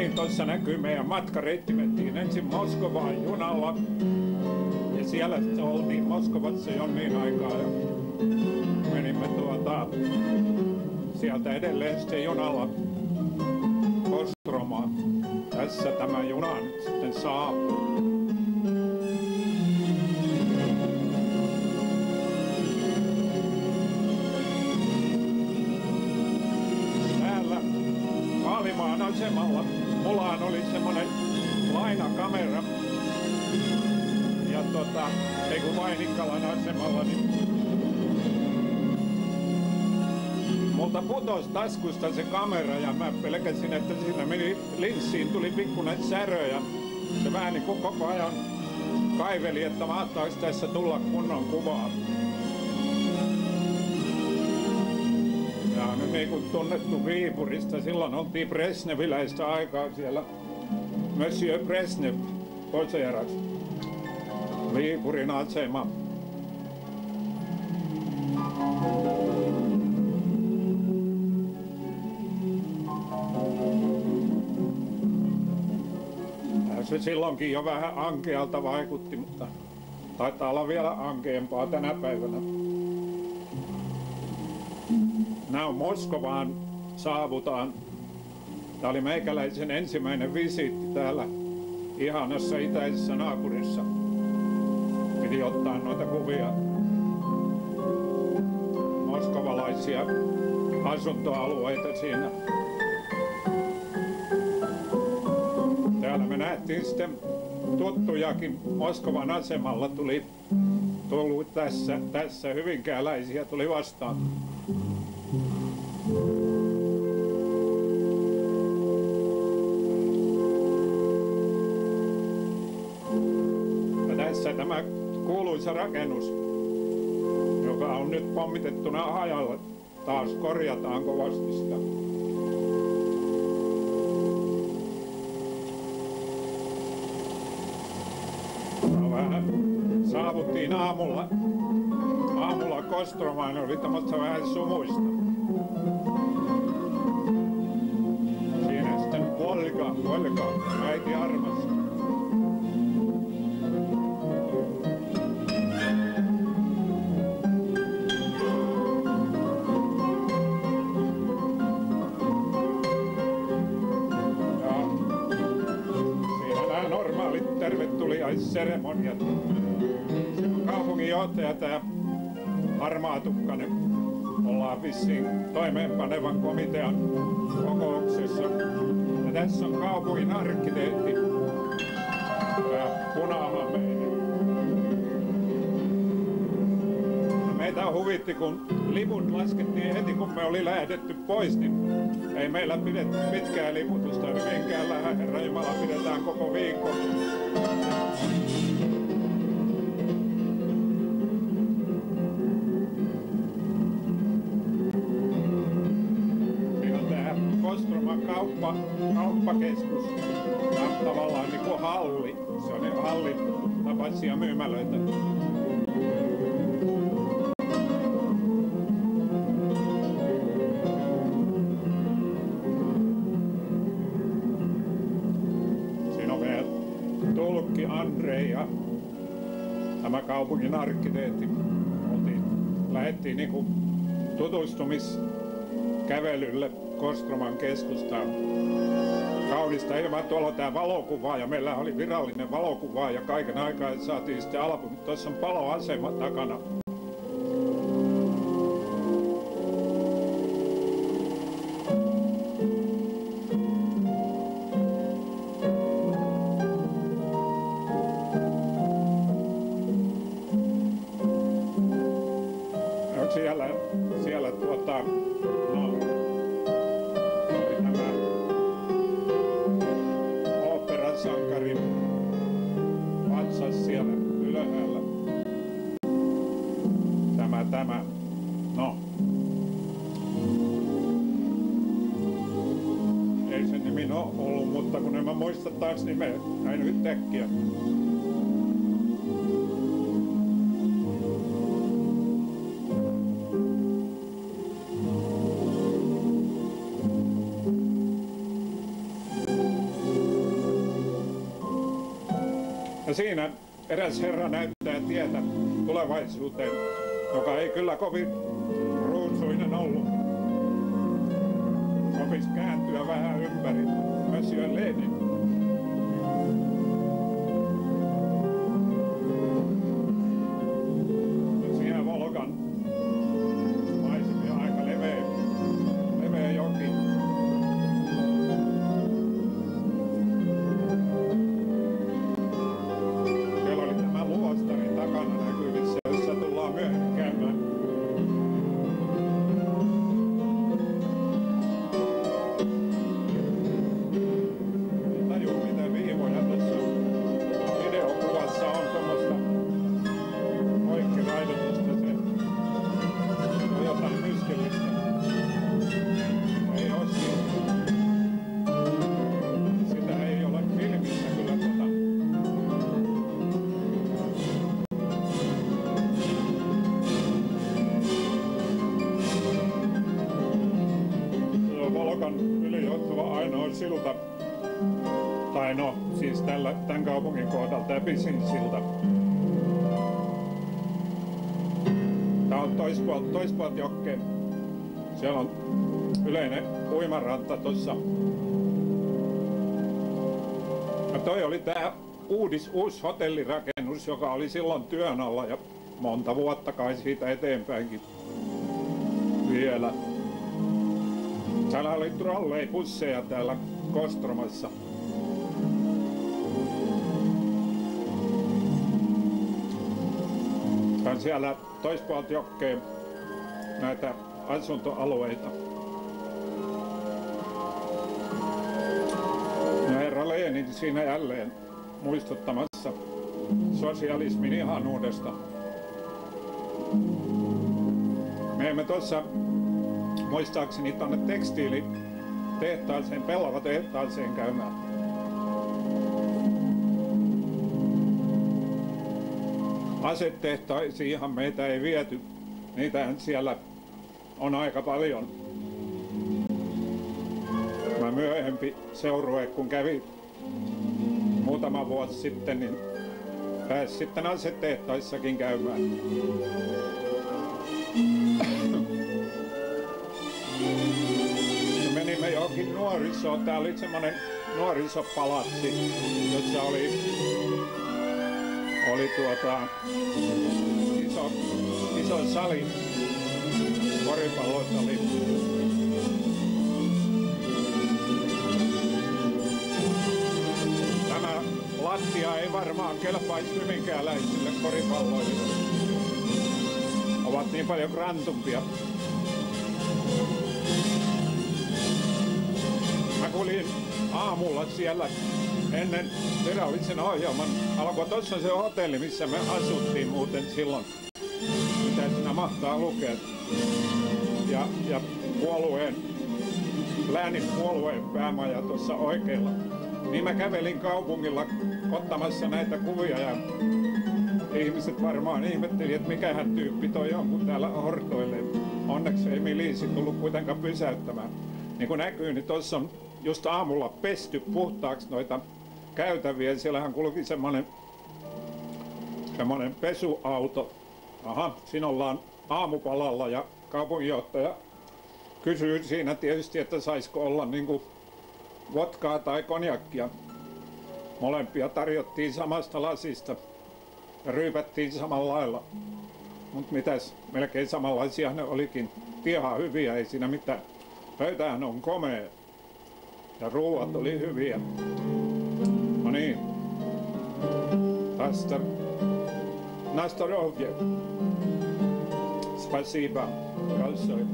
niin tuossa näkyy meidän matkareitti. Mentiin ensin Moskovaan junalla. Ja siellä oltiin Moskovassa jonnin aikaa. Ja menimme sieltä edelleen sitten junalla Kostromaan. Tässä tämä juna nyt sitten saapuu. Vaalimaan asemalla mullahan oli semmonen lainakamera ja ei kun Vainikkalan asemalla, niin multa putosi taskusta se kamera ja mä pelkäsin, että siinä meni linssiin, tuli pikkuinen särö ja se vähän niin kuin koko ajan kaiveli, että mahtaisi tässä tulla kunnon kuvaa. Ja nyt niin kuin tunnettu Viipurista, silloin oltiin Brezhneviläistä aikaa siellä. Monsieur Brezhnev poseeras Viipurin asema. Se silloinkin jo vähän ankealta vaikutti, mutta taitaa olla vielä ankeampaa tänä päivänä. Now Moskovaan saavutaan. Tämä oli meikäläisen ensimmäinen visiitti täällä ihanassa itäisessä naapurissa. Piti ottaa noita kuvia moskovalaisia asuntoalueita siinä. Täällä me nähtiin sitten tuttujakin. Moskovan asemalla tullut tässä hyvinkääläisiä tuli vastaan. Ja tässä tämä kuuluisa rakennus, joka on nyt pommitettuna hajalle. Taas korjataan kovasti sitä. Saavuttiin aamulla Kostromaan, oli tämmöistä vähän sumuista. Siinä sitten Volga, äiti armas. Ja siinä nämä normaalit tervetuliaisseremoniat. Kaupunginjohtaja tämä Harmaatukkanen ollaan vissiin toimeenpanevan komitean kokouksessa. Ja tässä on kaupungin arkkitehti Punahammeinen. Meitä huvitti, kun liput laskettiin heti kun me oli lähdetty pois, niin ei meillä pidetty pitkää liputusta. Hyvinkäällä Herra Jumala pidetään koko viikko. Kostroman kauppakeskus, tavallaan niin kuin halli. Se on hallin tapaisia myymälöitä. Siinä on meidän tulkki Andrei ja tämä kaupungin arkkitehti. Lähdettiin niin kuin tutustumiskävelylle Kostroman keskustaan. Kaunista ilman, tuolla on tämä valokuva ja meillä oli virallinen valokuva ja kaiken aikaa saatiin sitten albumi. Tuossa on paloasema takana. Siellä ooperasankarin vatsas siellä ylhäällä. Tämä. No. Ei sen nimi ole ollut, mutta kun en mä muista taas nimeä näin yhtäkkiä. Ja siinä eräs herra näyttää tietä tulevaisuuteen, joka ei kyllä kovin ruusuinen ollut. Sopisi kääntyä vähän ympäri. Monsieur Lenin. Ja siinä Volgan maisemia aika leveä joki. Siellä oli tämä luostari takana näkyvissä, jossa tullaan myöhemmin käymään. Silta, tai no, siis tämän kaupungin kohdalla tämä pisin silta. Tämä on toispuolta jokkeen. Siellä on yleinen uimaranta tuossa. Ja toi oli tämä uusi hotellirakennus, joka oli silloin työn alla ja monta vuotta kai siitä eteenpäinkin vielä. Täällä oli trolleibusseja täällä Kostromassa. On siellä toispuolta jokkeen näitä asuntoalueita. No herra Lenin siinä jälleen muistuttamassa sosialismin ihanuudesta. Me emme tuossa muistaakseni tuonne tekstiilitehtaaseen, pellavatehtaaseen käymään. Asetehtaisiinhan meitä ei viety. Niitähän siellä on aika paljon. Mä myöhempi seurue, kun kävi muutama vuosi sitten, niin pääsi sitten asetehtaissakin käymään. Menimme johonkin nuorisoon. Tää oli semmonen nuorisopalatsi, jossa oli iso sali, koripallosali. Tämä lattia ei varmaan kelpaisi hyvinkääläisille koripalloille. Ovat niin paljon grantumpia. Mä kuulin aamulla siellä ennen virallisen ohjelman alkoi. Tuossa on se hotelli, missä me asuttiin muuten silloin. Mitä siinä mahtaa lukea. Ja läänin puolueen päämaja tuossa oikealla. Niin mä kävelin kaupungilla ottamassa näitä kuvia ja ihmiset varmaan ihmetteli, että mikähän tyyppi toi on, kun täällä hortoilee. Onneksi ei miliisi tullut kuitenkaan pysäyttämään. Niin kuin näkyy, niin tuossa on just aamulla pesty puhtaaksi noita käytäviä. Siellähän kulki semmoinen pesuauto. Aha, siinä ollaan aamupalalla ja kaupunginjohtaja kysyy siinä tietysti, että saisiko olla niinku vodkaa tai konjakkia. Molempia tarjottiin samasta lasista ja ryypättiin samalla lailla. Mut mitäs, melkein samanlaisia ne olikin. Ihan hyviä, ei siinä mitään. Pöytähän on komea ja ruuat oli hyviä. No niin. Tästä Nastorovje. Spasiba. Kalsoi.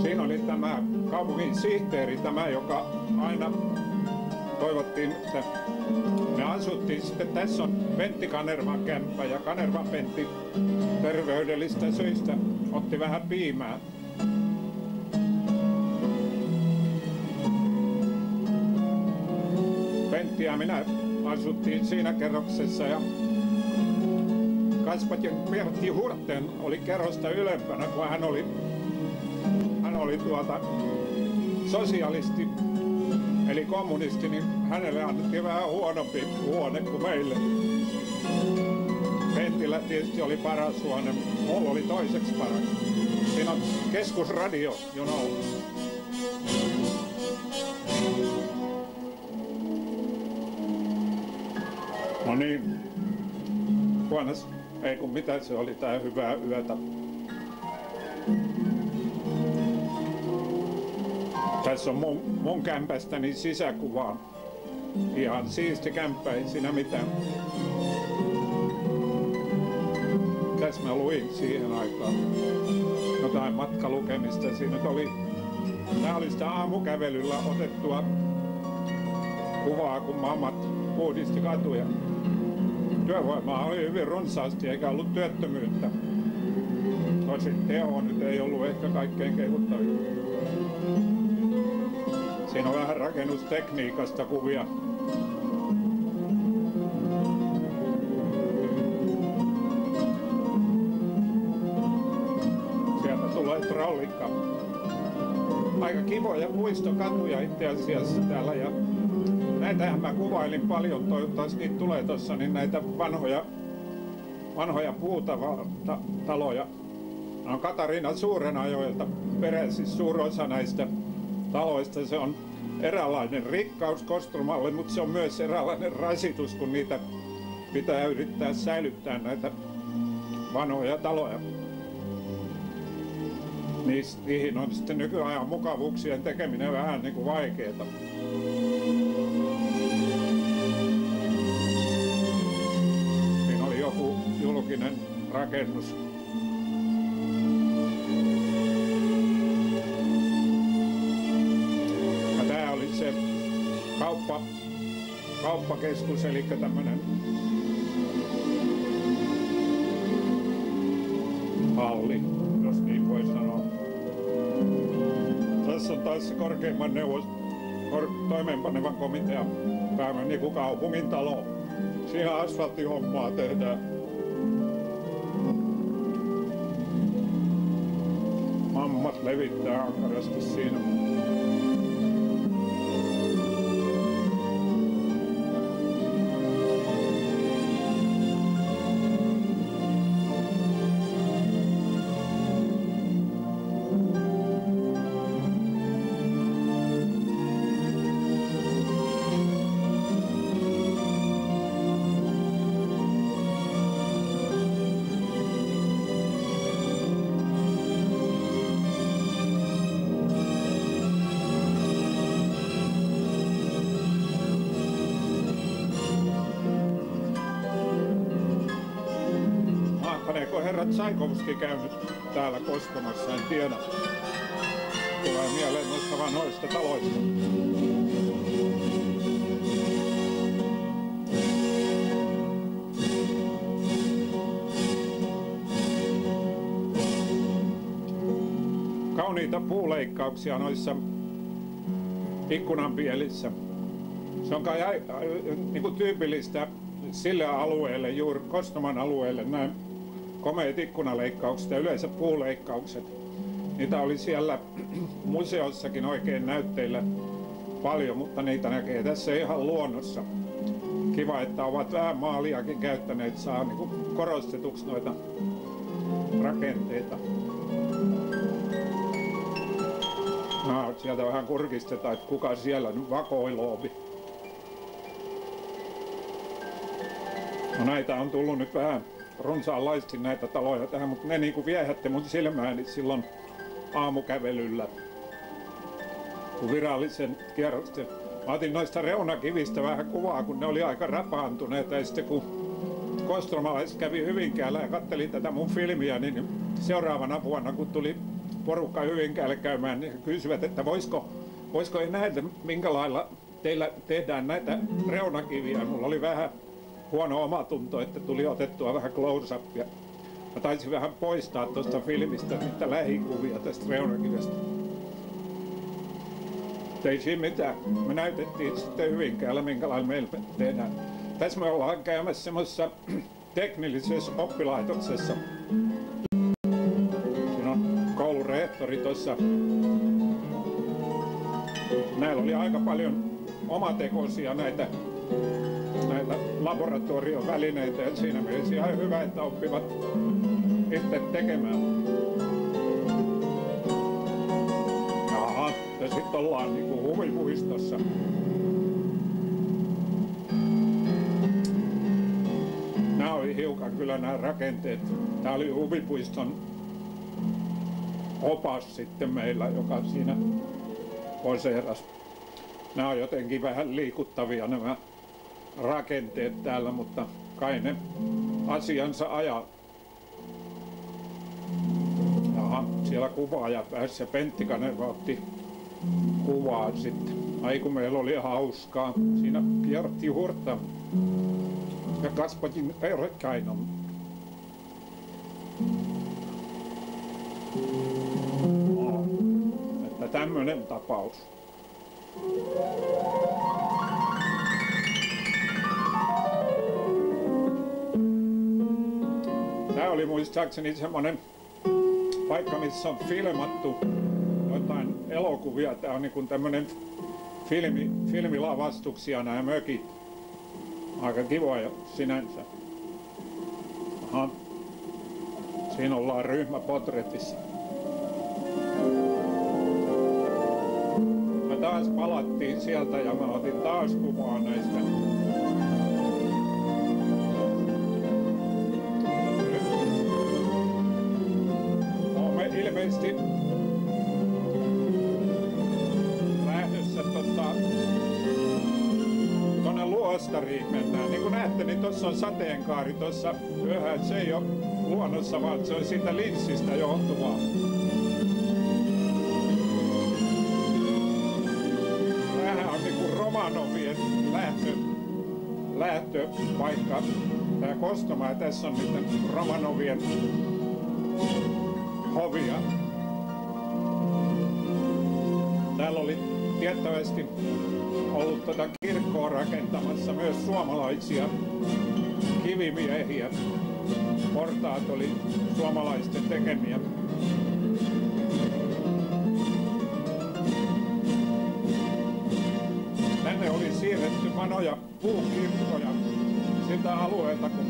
Siinä oli tämä kaupungin sihteeri, tämä joka aina toivottiin, että me asuttiin sitten. Tässä on Pentti Kanervan kämppä ja Kanervan Pentti terveydellistä syistä otti vähän piimää. Pentti ja minä asuttiin siinä kerroksessa ja Kaspatin Pertti Hurten oli kerrosta ylempänä, kun hän oli sosialisti eli kommunisti, niin hänelle annettiin vähän huonompi huone kuin meille. Pentillä tietysti oli paras huone, mulla oli toiseksi paras. Siinä on keskusradio, you know. No niin, huonas, ei kun mitä se oli, tää hyvää yötä. Tässä on mun kämpästäni sisäkuva. Ihan siisti kämppä, ei siinä mitään. Tässä mä luin siihen aikaan jotain matkalukemista. Siinä oli, tää oli sitä aamukävelyllä otettua kuvaa, kun mammat puhdisti katuja. Työvoimaa oli hyvin runsaasti eikä ollut työttömyyttä. Tosin teho nyt ei ollut ehkä kaikkein kehuttavia. Siinä on vähän rakennustekniikasta kuvia. Sieltä tulee trollikka. Aika kivoja puistokatuja itse asiassa täällä. Ja näitähän mä kuvailin paljon, toivottavasti niitä tulee tossa, niin näitä vanhoja puutaloja. No, Katariina Suurenajoelta peräisin suuri osa näistä taloista. Se on eräänlainen rikkaus Kostromalle, mutta se on myös eräänlainen rasitus, kun niitä pitää yrittää säilyttää näitä vanhoja taloja. Niihin on sitten nykyajan mukavuuksien tekeminen vähän niin kuin vaikeeta. Siinä oli joku julkinen rakennus. Ja tää oli se kauppakeskus, eli tämmönen halli, jos niin voi sanoa. Tässä on taas se korkeimman toimeenpanevan komitean päivä, niin kuin kaupungin talo. Siinä asfalttihommaa tehdään. Mammat levittää ankarasti siinä. Herra Tsaikovski käynyt täällä Kostamassa, en tiedä. Tulee mieleen noista vanhoista taloista. Kauniita puuleikkauksia noissa ikkunanpielissä. Se on kai niin kuin tyypillistä sille alueelle, juuri Kostoman alueelle, näin komeat ikkunaleikkaukset ja yleensä puuleikkaukset. Niitä oli siellä museossakin oikein näytteillä paljon, mutta niitä näkee tässä ihan luonnossa. Kiva, että ovat vähän maaliakin käyttäneet, saa niin kuin korostetuksi noita rakenteita. No, sieltä vähän kurkistetaan, että kuka siellä nyt vakoiloopi. No, näitä on tullut nyt vähän runsaanlaisesti näitä taloja tähän, mutta ne niinku viehätte mun silmääni silloin aamukävelyllä, kun virallisen kierroksen. Mä otin noista reunakivistä vähän kuvaa, kun ne oli aika rapaantuneita, ja sitten kun kostromalaiset kävi Hyvinkäällä ja kattelin tätä mun filmiä, niin seuraavana vuonna, kun tuli porukka Hyvinkäälle käymään, niin kysyivät, että voisiko ei nähdä, minkä lailla teillä tehdään näitä reunakiviä. Mulla oli vähän huono omatunto, että tuli otettua vähän close-upia. Mä taisin vähän poistaa tuosta filmistä niitä lähikuvia tästä reunakivestä. Ei siinä mitään. Me näytettiin sitten Hyvinkäällä, minkälainen meillä tehdään. Tässä me ollaan käymässä semmoisessa teknillisessä oppilaitoksessa. Siinä on koulun rehtori tuossa. Näillä oli aika paljon omatekoisia näitä laboratoriovälineitä, ja siinä mielessä ihan hyvä, että oppivat itse tekemään. Jaha, ja sitten ollaan niinku huvipuistossa. Nämä oli hiukan kyllä nämä rakenteet. Tämä oli huvipuiston opas sitten meillä, joka siinä poseerasi. Nämä on jotenkin vähän liikuttavia nämä rakenteet täällä, mutta kai ne asiansa ajaa. Jaha, siellä kuvaaja pääsi ja Pentti Kanerva otti kuvaa sitten. Ai kun meillä oli hauskaa. Siinä kierti hurta ja kasvatin Erkainon. No, että tämmönen tapaus. Tää oli muistaakseni semmonen paikka, missä on filmattu jotain elokuvia. Tää on niinku tämmönen filmilavastuksia nämä mökit. Aika kivoja sinänsä. Aha. Siinä ollaan ryhmäportretissa. Me taas palattiin sieltä ja mä otin taas kuvaa näistä. Olemme ilmeisesti lähdössä tuonne luostariin mennään. Niin kuin näette, niin tuossa on sateenkaari tuossa ylhäällä. Se ei ole luonnossa, vaan se on siitä linssistä johtuvaa. Tämähän on niinku Romanovien lähtöpaikka. Tää Kostoma, ja tässä on niiden Romanovien hovia. Täällä oli tiettävästi ollut kirkkoa rakentamassa myös suomalaisia kivimiehiä. Portaat oli suomalaisten tekemiä. Tänne oli siirretty vanhoja puukirkkoja siltä alueelta, kun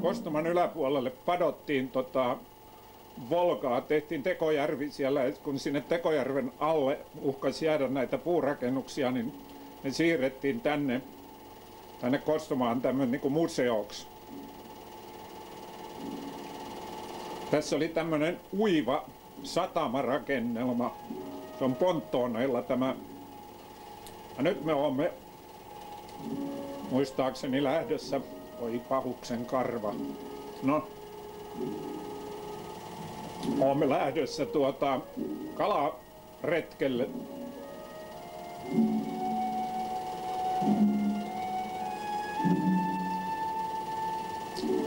Kostoman yläpuolelle padottiin Volgaa, tehtiin tekojärvi siellä, kun sinne Tekojärven alle uhkasi jäädä näitä puurakennuksia, niin ne siirrettiin tänne Kostomaan tämmöinen niin kuin museoksi. Tässä oli tämmöinen uiva satamarakennelma. Se on ponttooneilla tämä. Ja nyt me olemme muistaakseni lähdössä. Oi pahuksen karva. No. Olemme lähdössä kalaretkelle.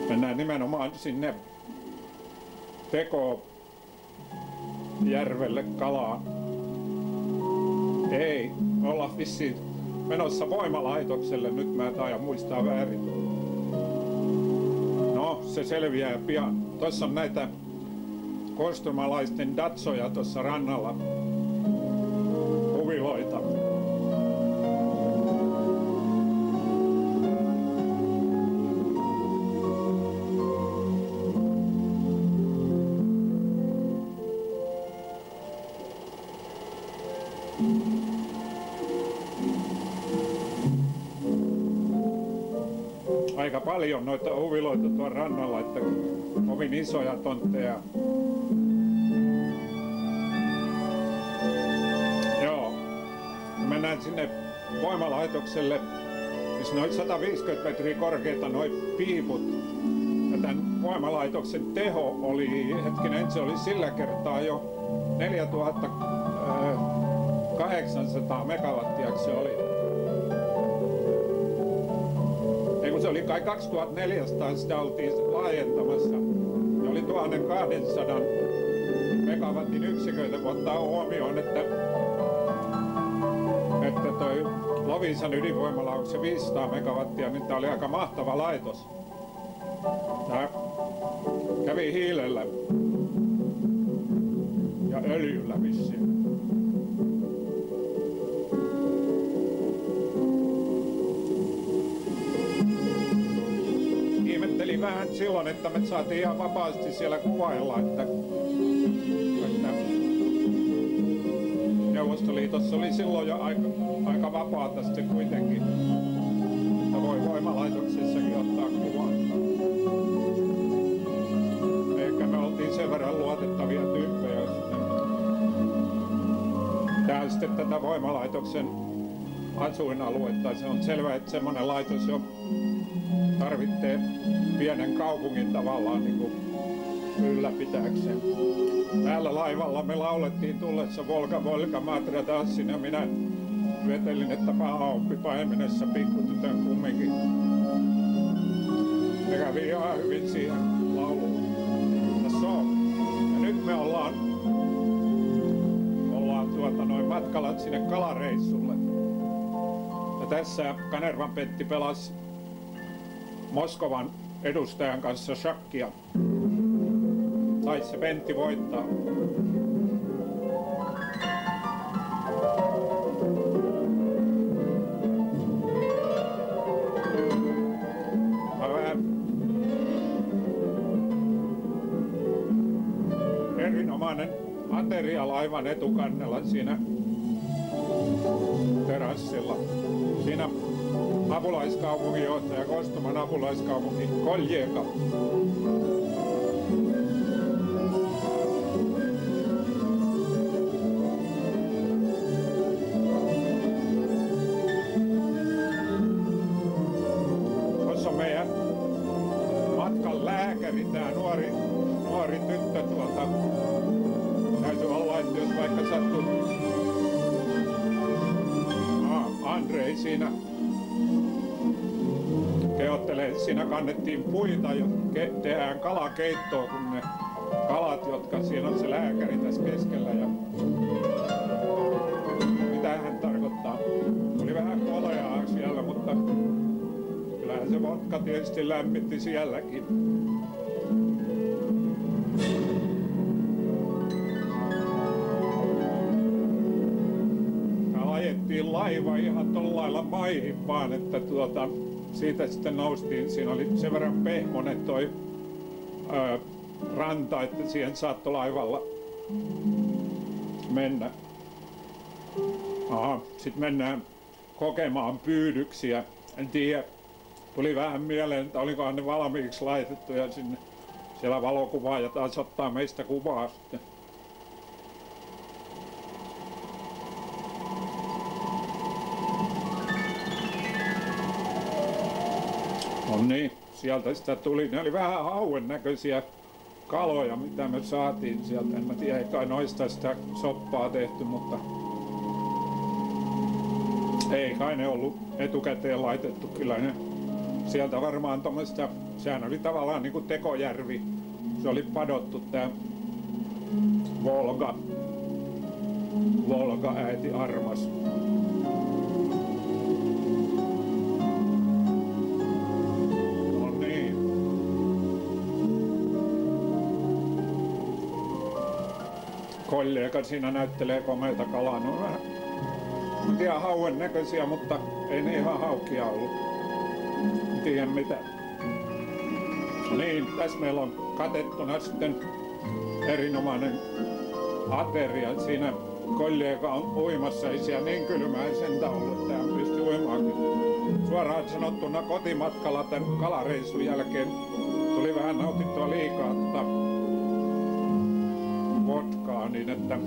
Mennään nimenomaan sinne Tekojärvelle kalaa. Ei, me ollaan vissiin menossa voimalaitokselle. Nyt mä taidan muistaa väärin. No, se selviää pian. Tuossa on näitä kostomalaisten datsoja tuossa rannalla. Huviloita. Aika paljon noita huviloita tuolla rannalla, että kovin isoja tontteja. Joo, mennään sinne voimalaitokselle, missä noin 150 metriä korkeita noin piiput. Ja tämän voimalaitoksen teho oli, se oli sillä kertaa jo 4800 megawattia se oli. Se oli kai 2400, sitä oltiin laajentamassa. Se oli 1200 megawattin yksiköitä, kun ottaa huomioon, että toi Loviisan ydinvoimala on se 500 megawattia, niin tämä oli aika mahtava laitos. Tämä kävi hiilellä ja öljyllä vissiin. koettiin vähän silloin, että me saatiin ihan vapaasti siellä kuvailla, että Neuvostoliitossa oli silloin jo aika vapaata sitten kuitenkin, että voi voimalaitoksessakin ottaa kuvaa. Ehkä me oltiin sen verran luotettavia tyyppejä. Tää on sitten tätä voimalaitoksen asuinaluetta. Se on selvä, että semmoinen laitos jo tarvitsee pienen kaupungin tavallaan niin kuin ylläpitääkseen. Täällä laivalla me laulettiin tullessa Volga Volga Matra Dassin ja minä vetelin, että paha oppi paimenessa pikkutytön kumminkin. Ne kävi ihan hyvin siihen lauluun. Tässä on. Ja nyt me ollaan matkalla sinne kalareissulle. Ja tässä Kanervan Pentti pelasi Moskovan edustajan kanssa shakkia. Taisi se Pentti voittaa. Erinomainen ateria laivan etukannella siinä terassilla. Siinä apulaiskaupunginjohtaja Kostoman apulaiskaupunki Koljeka. Tuossa on meidän matkan lääkäri, tää nuori tyttö tuolta. Täytyy olla, että jos vaikka sattuu Andrei siinä keottelee, siinä kannettiin puita ja tehdään kalakeittoa, kun ne kalat, jotka siinä on se lääkäri tässä keskellä. Ja mitä hän tarkoittaa? Oli vähän koleaa siellä, mutta kyllähän se vodka tietysti lämmitti sielläkin. Laiva ihan tuolla lailla maihin vaan, että siitä sitten noustiin. Siinä oli sen verran pehmonen toi ranta, että siihen saattoi laivalla mennä. Sitten mennään kokemaan pyydyksiä. En tiedä, tuli vähän mieleen, että olikohan ne valmiiksi laitettu ja sinne siellä valokuvaaja taas ottaa meistä kuvaa sitten. No niin, sieltä sitä tuli. Ne oli vähän hauen näköisiä kaloja, mitä me saatiin sieltä. En mä tiedä, ei kai noista sitä soppaa tehty, mutta ei kai ne ollut etukäteen laitettu. Kyllä ne sieltä varmaan tuommoista, sehän oli tavallaan niin kuin tekojärvi. Se oli padottu tää Volga äiti armas. Koljeka siinä näyttelee komeita kalaa. No vähän, en tiedä, hauen näköisiä, mutta ei ne ihan haukia ollut. En tiedä mitä. Niin, tässä meillä on katettuna sitten erinomainen ateria. Siinä Koljeka on uimassa, ei siellä niin kylmää sentä ollut, että hän pystyy uimaankin. Suoraan sanottuna kotimatkalla tämän kalareissun jälkeen tuli vähän nautittua liikaa vodkaa, niin että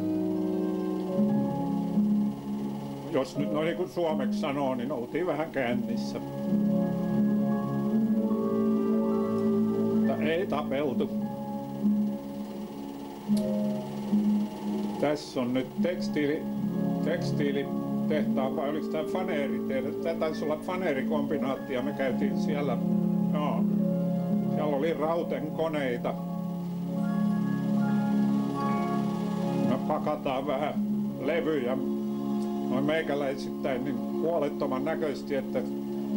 jos nyt noin niin kuin suomeksi sanoo, niin oltiin vähän kännissä. Mutta ei tapeltu. Tässä on nyt tekstiilitehtaan, vai oliko tämä faneeritehdas? Tämä taisi olla faneerikombinaatti ja me käytiin siellä. No, siellä oli Rauten koneita. Me pakataan vähän levyjä noin meikäläisittäin niin huolettoman näköisesti, että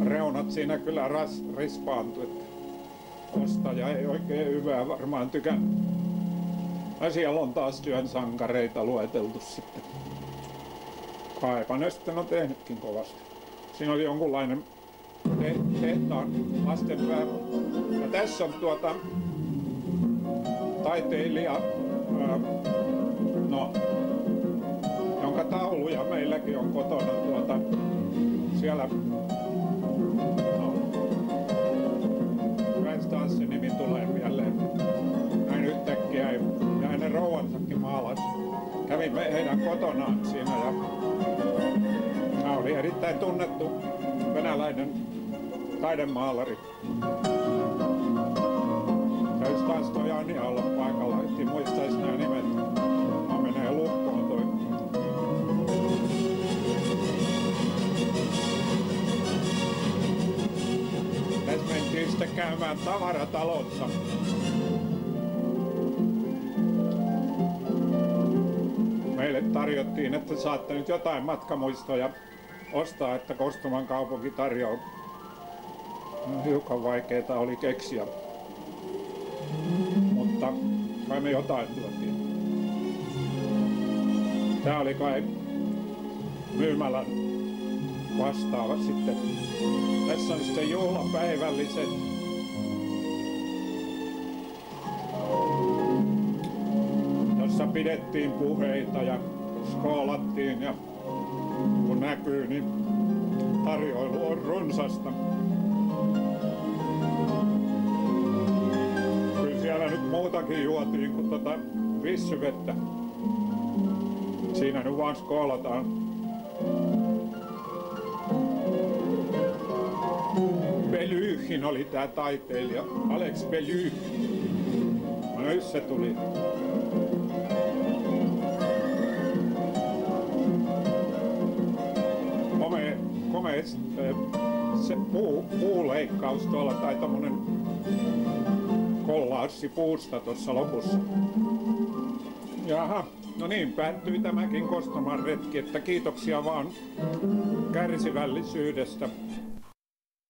reunat siinä kyllä rispaantui. Ostaja ei oikein hyvää varmaan tykännyt. Siellä on taas työn sankareita lueteltu sitten. Kaipa ne sitten on tehnytkin kovasti. Siinä oli jonkunlainen tehtaan lastenpäivä Ja tässä on taiteilija, jonka tauluja meilläkin on kotona siellä. Taas se nimi tulee mieleen. Näin yhtäkkiä ja hänen rouvansakin maalasi. Kävin heidän kotonaan siinä ja hän oli erittäin tunnettu venäläinen taidemaalari. Täytyisi taas toi Anja olla paikalla, ettei muistaisi nämä nimet. Mä menee lukkoon toi. Tässä mentiin sitten käymään tavaratalossa. Meille tarjottiin, että saatte nyt jotain matkamuistoja ostaa, että Kostoman kaupunki tarjoaa. No, hiukan vaikeeta oli keksiä, mutta kai me jotain tuotiin. Tää oli kai myymälän vastaava sitten. Tässä on sitten juhlapäivälliset. Jossa pidettiin puheita ja skoolattiin ja kun näkyy, niin tarjoilu on runsasta. Kyllä siellä nyt muutakin juotiin kuin vissyvettä. Siinä nyt vaan skoolataan. Belyhin oli tää taiteilija, Alex Belyh. No nyt se tuli. Komea se puuleikkaus tuolla tai tommonen kollaassi puusta tuossa lopussa. Jaha, no niin, päättyi tämäkin Kostoman retki, että kiitoksia vaan kärsivällisyydestä.